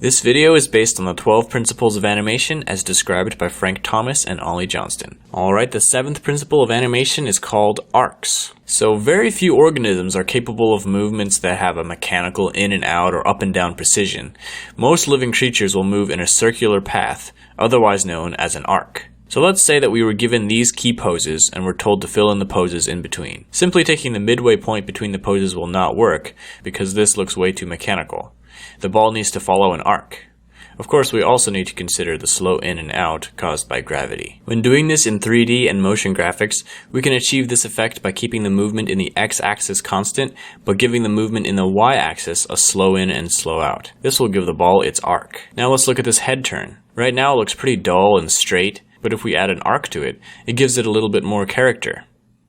This video is based on the 12 principles of animation as described by Frank Thomas and Ollie Johnston. Alright, the 7th principle of animation is called arcs. So very few organisms are capable of movements that have a mechanical in and out or up and down precision. Most living creatures will move in a circular path, otherwise known as an arc. So let's say that we were given these key poses and were told to fill in the poses in between. Simply taking the midway point between the poses will not work because this looks way too mechanical. The ball needs to follow an arc. Of course, we also need to consider the slow in and out caused by gravity. When doing this in 3D and motion graphics, we can achieve this effect by keeping the movement in the x-axis constant, but giving the movement in the y-axis a slow in and slow out. This will give the ball its arc. Now let's look at this head turn. Right now it looks pretty dull and straight, but if we add an arc to it, it gives it a little bit more character.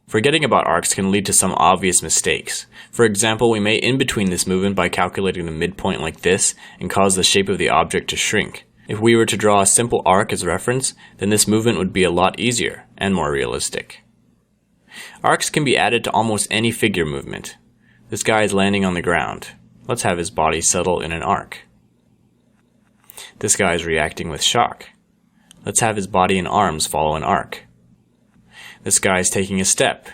Forgetting about arcs can lead to some obvious mistakes. For example, we may in between this movement by calculating the midpoint like this and cause the shape of the object to shrink. If we were to draw a simple arc as reference, then this movement would be a lot easier and more realistic. Arcs can be added to almost any figure movement. This guy is landing on the ground. Let's have his body settle in an arc. This guy is reacting with shock. Let's have his body and arms follow an arc. This guy is taking a step.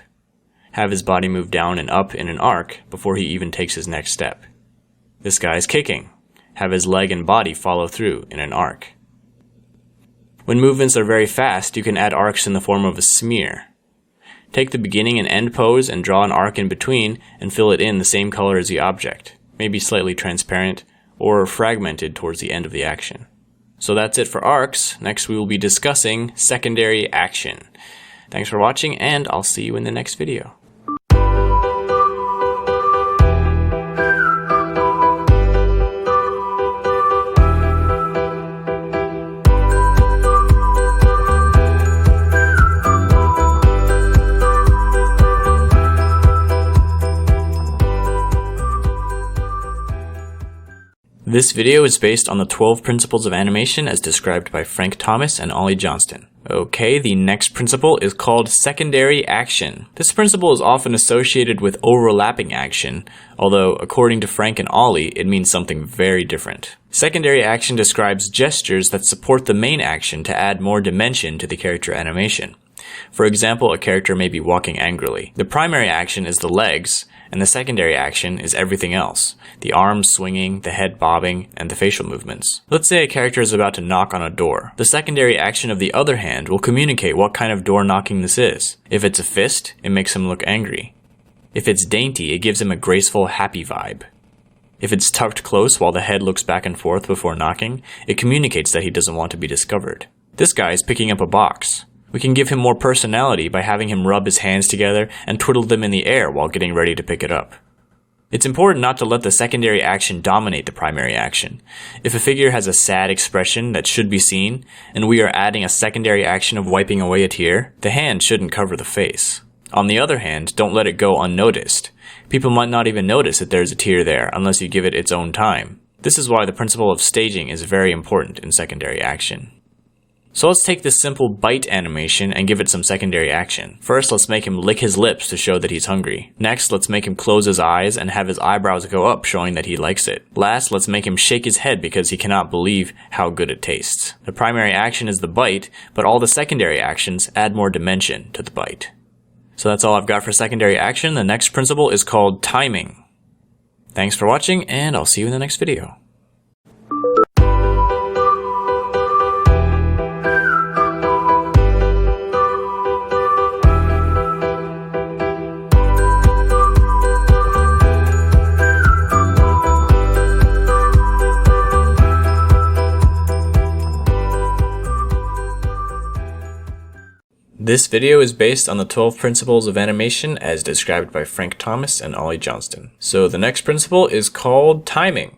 Have his body move down and up in an arc before he even takes his next step. This guy is kicking. Have his leg and body follow through in an arc. When movements are very fast, you can add arcs in the form of a smear. Take the beginning and end pose and draw an arc in between and fill it in the same color as the object, maybe slightly transparent or fragmented towards the end of the action. So that's it for arcs. Next we will be discussing secondary action. Thanks for watching, and I'll see you in the next video. This video is based on the 12 principles of animation as described by Frank Thomas and Ollie Johnston. Okay, the next principle is called secondary action. This principle is often associated with overlapping action, although according to Frank and Ollie, it means something very different. Secondary action describes gestures that support the main action to add more dimension to the character animation. For example, a character may be walking angrily. The primary action is the legs, and the secondary action is everything else. The arms swinging, the head bobbing, and the facial movements. Let's say a character is about to knock on a door. The secondary action of the other hand will communicate what kind of door knocking this is. If it's a fist, it makes him look angry. If it's dainty, it gives him a graceful, happy vibe. If it's tucked close while the head looks back and forth before knocking, it communicates that he doesn't want to be discovered. This guy is picking up a box. We can give him more personality by having him rub his hands together and twiddle them in the air while getting ready to pick it up. It's important not to let the secondary action dominate the primary action. If a figure has a sad expression that should be seen, and we are adding a secondary action of wiping away a tear, the hand shouldn't cover the face. On the other hand, don't let it go unnoticed. People might not even notice that there's a tear there unless you give it its own time. This is why the principle of staging is very important in secondary action. So let's take this simple bite animation and give it some secondary action. First, let's make him lick his lips to show that he's hungry. Next, let's make him close his eyes and have his eyebrows go up, showing that he likes it. Last, let's make him shake his head because he cannot believe how good it tastes. The primary action is the bite, but all the secondary actions add more dimension to the bite. So that's all I've got for secondary action. The next principle is called timing. Thanks for watching, and I'll see you in the next video. This video is based on the 12 principles of animation as described by Frank Thomas and Ollie Johnston. So the next principle is called timing.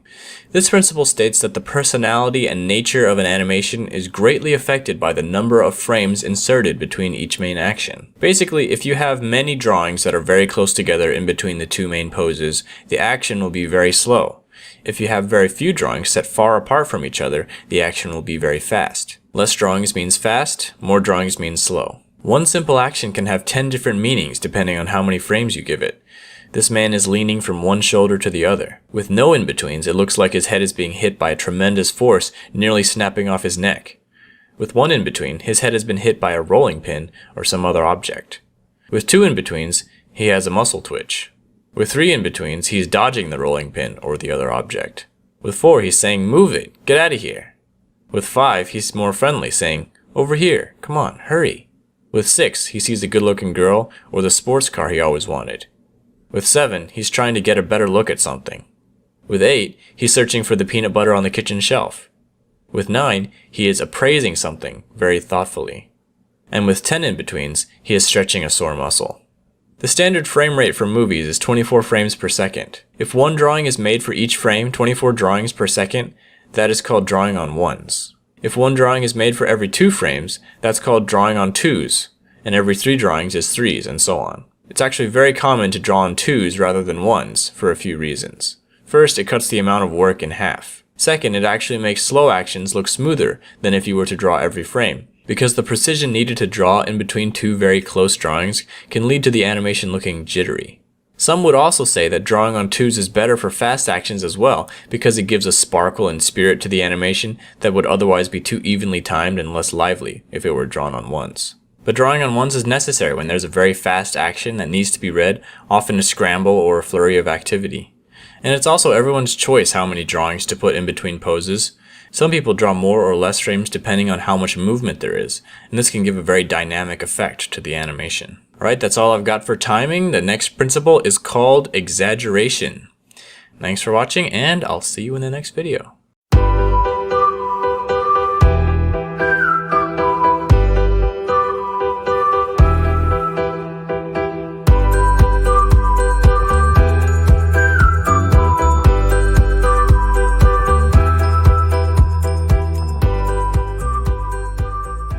This principle states that the personality and nature of an animation is greatly affected by the number of frames inserted between each main action. Basically, if you have many drawings that are very close together in between the two main poses, the action will be very slow. If you have very few drawings set far apart from each other, the action will be very fast. Less drawings means fast, more drawings means slow. One simple action can have 10 different meanings depending on how many frames you give it. This man is leaning from one shoulder to the other. With no in-betweens, it looks like his head is being hit by a tremendous force, nearly snapping off his neck. With one in-between, his head has been hit by a rolling pin or some other object. With two in-betweens, he has a muscle twitch. With three in-betweens, he's dodging the rolling pin or the other object. With four, he's saying, "Move it, get out of here." With five, he's more friendly, saying, "Over here, come on, hurry." With six, he sees a good-looking girl or the sports car he always wanted. With seven, he's trying to get a better look at something. With eight, he's searching for the peanut butter on the kitchen shelf. With nine, he is appraising something very thoughtfully. And with 10 in-betweens, he is stretching a sore muscle. The standard frame rate for movies is 24 frames per second. If one drawing is made for each frame, 24 drawings per second, that is called drawing on ones. If one drawing is made for every 2 frames, that's called drawing on twos, and every 3 drawings is threes, and so on. It's actually very common to draw on twos rather than ones for a few reasons. First, it cuts the amount of work in half. Second, it actually makes slow actions look smoother than if you were to draw every frame, because the precision needed to draw in between 2 very close drawings can lead to the animation looking jittery. Some would also say that drawing on twos is better for fast actions as well, because it gives a sparkle and spirit to the animation that would otherwise be too evenly timed and less lively if it were drawn on ones. But drawing on ones is necessary when there's a very fast action that needs to be read, often a scramble or a flurry of activity. And it's also everyone's choice how many drawings to put in between poses. Some people draw more or less frames depending on how much movement there is, and this can give a very dynamic effect to the animation. Alright, that's all I've got for timing. The next principle is called exaggeration. Thanks for watching, and I'll see you in the next video.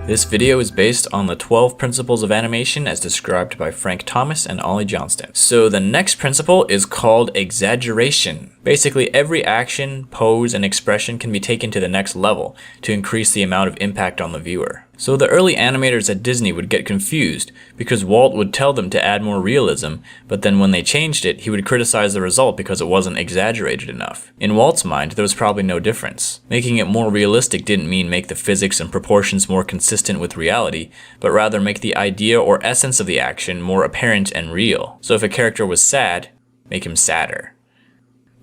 This video is based on the 12 principles of animation as described by Frank Thomas and Ollie Johnston. So the next principle is called exaggeration. Basically, every action, pose, and expression can be taken to the next level to increase the amount of impact on the viewer. So the early animators at Disney would get confused because Walt would tell them to add more realism, but then when they changed it, he would criticize the result because it wasn't exaggerated enough. In Walt's mind, there was probably no difference. Making it more realistic didn't mean make the physics and proportions more consistent with reality, but rather make the idea or essence of the action more apparent and real. So if a character was sad, make him sadder.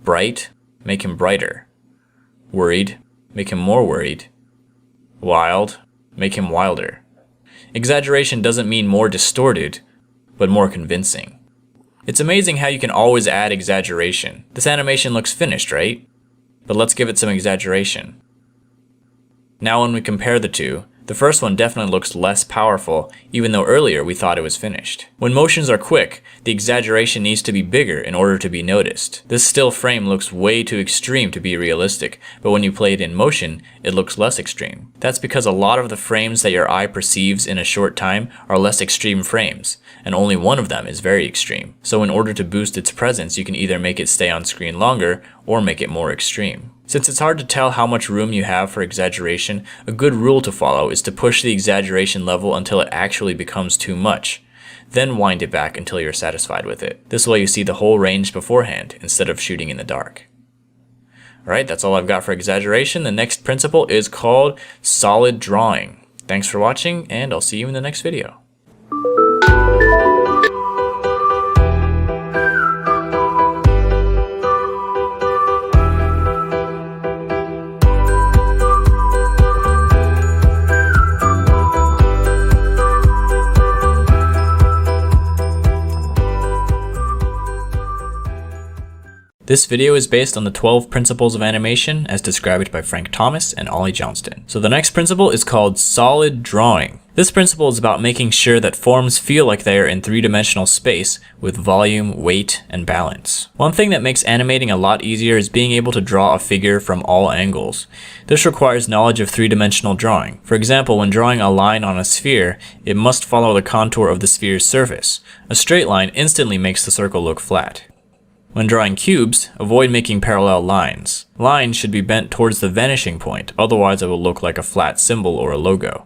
Bright, make him brighter. Worried, make him more worried. Wild, make him wilder. Exaggeration doesn't mean more distorted, but more convincing. It's amazing how you can always add exaggeration. This animation looks finished, right? But let's give it some exaggeration. Now when we compare the two, the first one definitely looks less powerful, even though earlier we thought it was finished. When motions are quick, the exaggeration needs to be bigger in order to be noticed. This still frame looks way too extreme to be realistic, but when you play it in motion, it looks less extreme. That's because a lot of the frames that your eye perceives in a short time are less extreme frames, and only one of them is very extreme. So in order to boost its presence, you can either make it stay on screen longer, or make it more extreme. Since it's hard to tell how much room you have for exaggeration, a good rule to follow is to push the exaggeration level until it actually becomes too much. Then wind it back until you're satisfied with it. This way you see the whole range beforehand, instead of shooting in the dark. Alright, that's all I've got for exaggeration. The next principle is called solid drawing. Thanks for watching, and I'll see you in the next video. This video is based on the 12 principles of animation as described by Frank Thomas and Ollie Johnston. So the next principle is called solid drawing. This principle is about making sure that forms feel like they are in 3-dimensional space with volume, weight, and balance. One thing that makes animating a lot easier is being able to draw a figure from all angles. This requires knowledge of 3-dimensional drawing. For example, when drawing a line on a sphere, it must follow the contour of the sphere's surface. A straight line instantly makes the circle look flat. When drawing cubes, avoid making parallel lines. Lines should be bent towards the vanishing point, otherwise it will look like a flat symbol or a logo.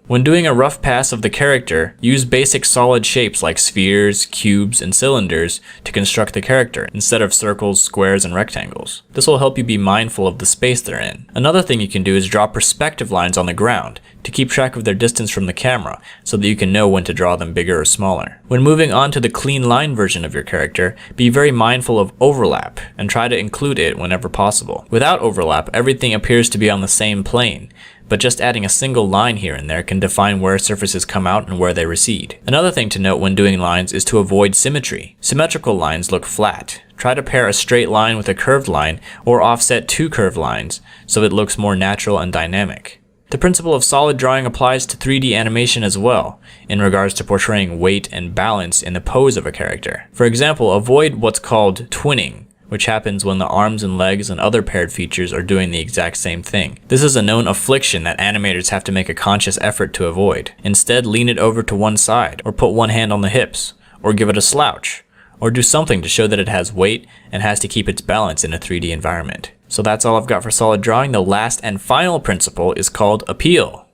When doing a rough pass of the character, use basic solid shapes like spheres, cubes, and cylinders to construct the character, instead of circles, squares, and rectangles. This will help you be mindful of the space they're in. Another thing you can do is draw perspective lines on the ground to keep track of their distance from the camera, so that you can know when to draw them bigger or smaller. When moving on to the clean line version of your character, be very mindful of overlap, and try to include it whenever possible. Without overlap, everything appears to be on the same plane, but just adding a single line here and there can define where surfaces come out and where they recede. Another thing to note when doing lines is to avoid symmetry. Symmetrical lines look flat. Try to pair a straight line with a curved line, or offset two curved lines, so it looks more natural and dynamic. The principle of solid drawing applies to 3D animation as well, in regards to portraying weight and balance in the pose of a character. For example, avoid what's called twinning, which happens when the arms and legs and other paired features are doing the exact same thing. This is a known affliction that animators have to make a conscious effort to avoid. Instead, lean it over to one side, or put one hand on the hips, or give it a slouch, or do something to show that it has weight and has to keep its balance in a 3D environment. So that's all I've got for solid drawing. The last and final principle is called appeal.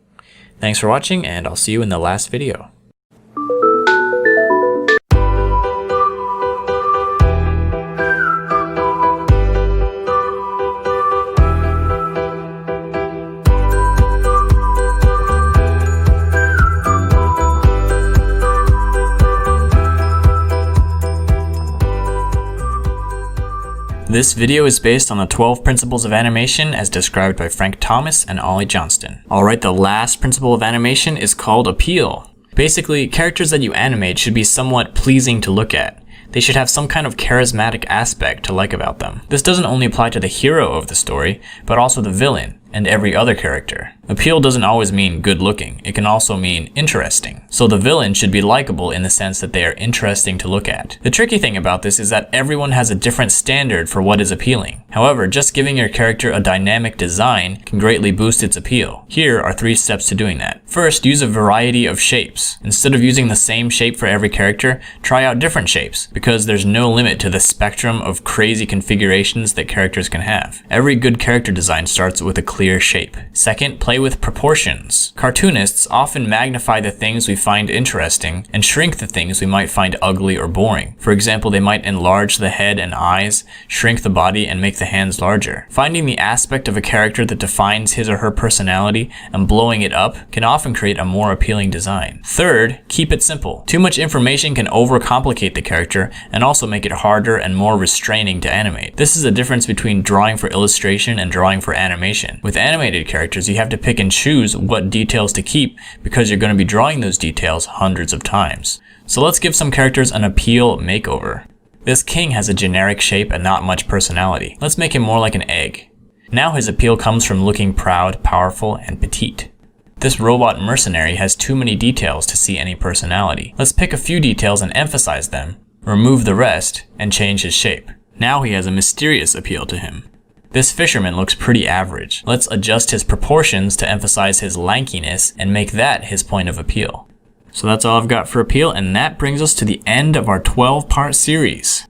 Thanks for watching, and I'll see you in the last video. This video is based on the 12 principles of animation as described by Frank Thomas and Ollie Johnston. Alright, the last principle of animation is called appeal. Basically, characters that you animate should be somewhat pleasing to look at. They should have some kind of charismatic aspect to like about them. This doesn't only apply to the hero of the story, but also the villain and every other character. Appeal doesn't always mean good looking, it can also mean interesting. So the villain should be likable in the sense that they are interesting to look at. The tricky thing about this is that everyone has a different standard for what is appealing. However, just giving your character a dynamic design can greatly boost its appeal. Here are 3 steps to doing that. First, use a variety of shapes. Instead of using the same shape for every character, try out different shapes, because there's no limit to the spectrum of crazy configurations that characters can have. Every good character design starts with a clear shape. Second, play with proportions. Cartoonists often magnify the things we find interesting and shrink the things we might find ugly or boring. For example, they might enlarge the head and eyes, shrink the body, and make the hands larger. Finding the aspect of a character that defines his or her personality and blowing it up can often create a more appealing design. Third, keep it simple. Too much information can overcomplicate the character and also make it harder and more restraining to animate. This is the difference between drawing for illustration and drawing for animation. With animated characters, you have to pick and choose what details to keep because you're going to be drawing those details hundreds of times. So let's give some characters an appeal makeover. This king has a generic shape and not much personality. Let's make him more like an egg. Now his appeal comes from looking proud, powerful, and petite. This robot mercenary has too many details to see any personality. Let's pick a few details and emphasize them, remove the rest, and change his shape. Now he has a mysterious appeal to him. This fisherman looks pretty average. Let's adjust his proportions to emphasize his lankiness and make that his point of appeal. So that's all I've got for appeal, and that brings us to the end of our 12-part series.